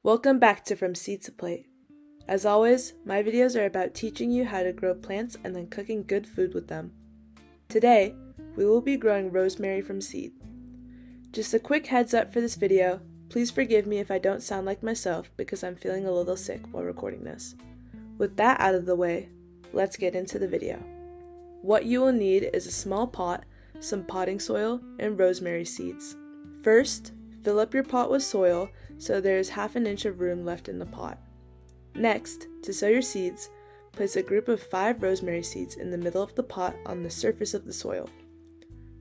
Welcome back to From Seed to Plate. As always, my videos are about teaching you how to grow plants and then cooking good food with them. Today, we will be growing rosemary from seed. Just a quick heads up for this video, please forgive me if I don't sound like myself because I'm feeling a little sick while recording this. With that out of the way, let's get into the video. What you will need is a small pot, some potting soil, and rosemary seeds. First, fill up your pot with soil so there is half an inch of room left in the pot. Next, to sow your seeds, place a group of 5 rosemary seeds in the middle of the pot on the surface of the soil.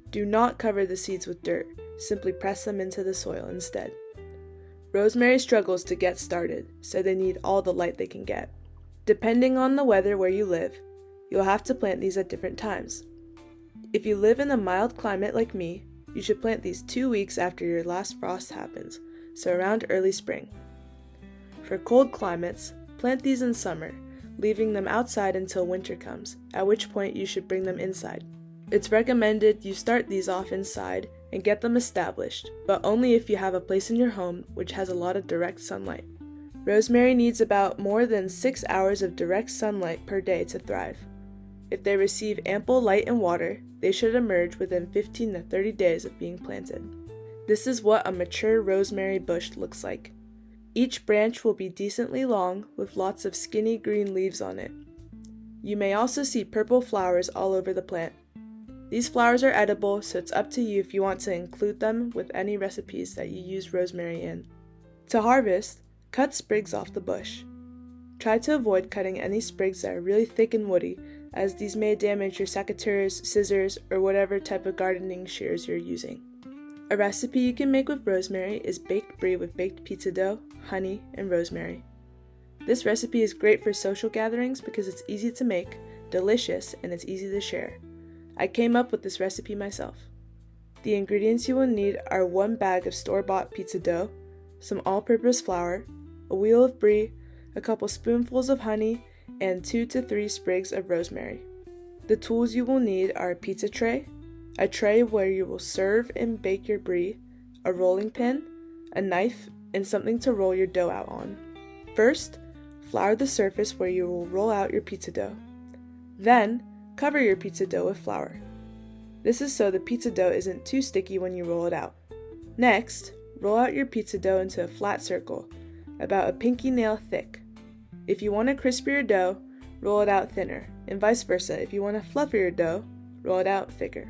Do not cover the seeds with dirt, simply press them into the soil instead. Rosemary struggles to get started, so they need all the light they can get. Depending on the weather where you live, you'll have to plant these at different times. If you live in a mild climate like me, you should plant these 2 weeks after your last frost happens, so around early spring. For cold climates, plant these in summer, leaving them outside until winter comes, at which point you should bring them inside. It's recommended you start these off inside and get them established, but only if you have a place in your home which has a lot of direct sunlight. Rosemary needs about more than 6 hours of direct sunlight per day to thrive. If they receive ample light and water, they should emerge within 15 to 30 days of being planted. This is what a mature rosemary bush looks like. Each branch will be decently long with lots of skinny green leaves on it. You may also see purple flowers all over the plant. These flowers are edible, so it's up to you if you want to include them with any recipes that you use rosemary in. To harvest, cut sprigs off the bush. Try to avoid cutting any sprigs that are really thick and woody, as these may damage your secateurs, scissors, or whatever type of gardening shears you're using. A recipe you can make with rosemary is baked brie with baked pizza dough, honey, and rosemary. This recipe is great for social gatherings because it's easy to make, delicious, and it's easy to share. I came up with this recipe myself. The ingredients you will need are 1 bag of store-bought pizza dough, some all-purpose flour, a wheel of brie, a couple spoonfuls of honey, and 2 to 3 sprigs of rosemary. The tools you will need are a pizza tray, a tray where you will serve and bake your brie, a rolling pin, a knife, and something to roll your dough out on. First, flour the surface where you will roll out your pizza dough. Then, cover your pizza dough with flour. This is so the pizza dough isn't too sticky when you roll it out. Next, roll out your pizza dough into a flat circle, about a pinky nail thick. If you want a crispier dough, roll it out thinner, and vice versa. If you want a fluffier dough, roll it out thicker.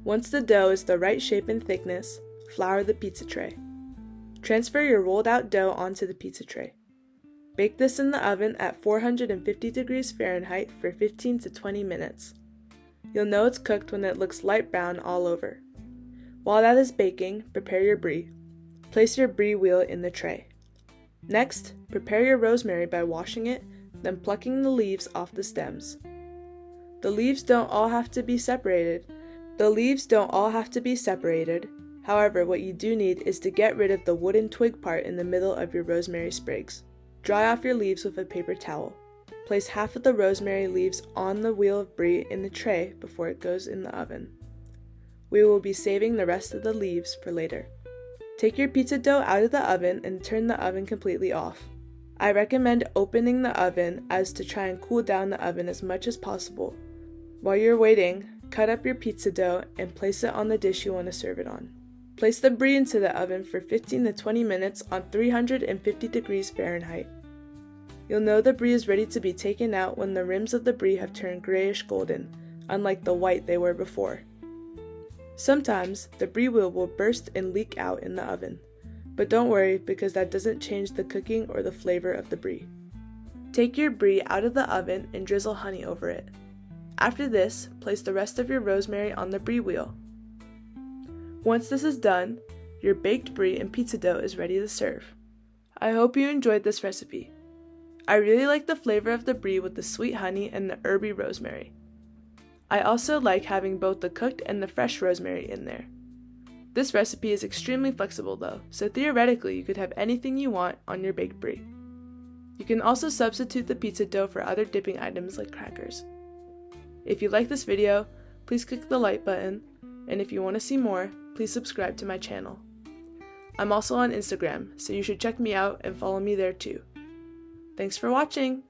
Once the dough is the right shape and thickness, flour the pizza tray. Transfer your rolled out dough onto the pizza tray. Bake this in the oven at 450 degrees Fahrenheit for 15 to 20 minutes. You'll know it's cooked when it looks light brown all over. While that is baking, prepare your brie. Place your brie wheel in the tray. Next, prepare your rosemary by washing it, then plucking the leaves off the stems. The leaves don't all have to be separated. However, what you do need is to get rid of the wooden twig part in the middle of your rosemary sprigs. Dry off your leaves with a paper towel. Place half of the rosemary leaves on the wheel of brie in the tray before it goes in the oven. We will be saving the rest of the leaves for later. Take your pizza dough out of the oven and turn the oven completely off. I recommend opening the oven as to try and cool down the oven as much as possible. While you're waiting, cut up your pizza dough and place it on the dish you want to serve it on. Place the brie into the oven for 15 to 20 minutes on 350 degrees Fahrenheit. You'll know the brie is ready to be taken out when the rims of the brie have turned grayish golden, unlike the white they were before. Sometimes, the brie wheel will burst and leak out in the oven, but don't worry because that doesn't change the cooking or the flavor of the brie. Take your brie out of the oven and drizzle honey over it. After this, place the rest of your rosemary on the brie wheel. Once this is done, your baked brie and pizza dough is ready to serve. I hope you enjoyed this recipe. I really like the flavor of the brie with the sweet honey and the herby rosemary. I also like having both the cooked and the fresh rosemary in there. This recipe is extremely flexible though, so theoretically you could have anything you want on your baked brie. You can also substitute the pizza dough for other dipping items like crackers. If you like this video, please click the like button, and if you want to see more, please subscribe to my channel. I'm also on Instagram, so you should check me out and follow me there too. Thanks for watching!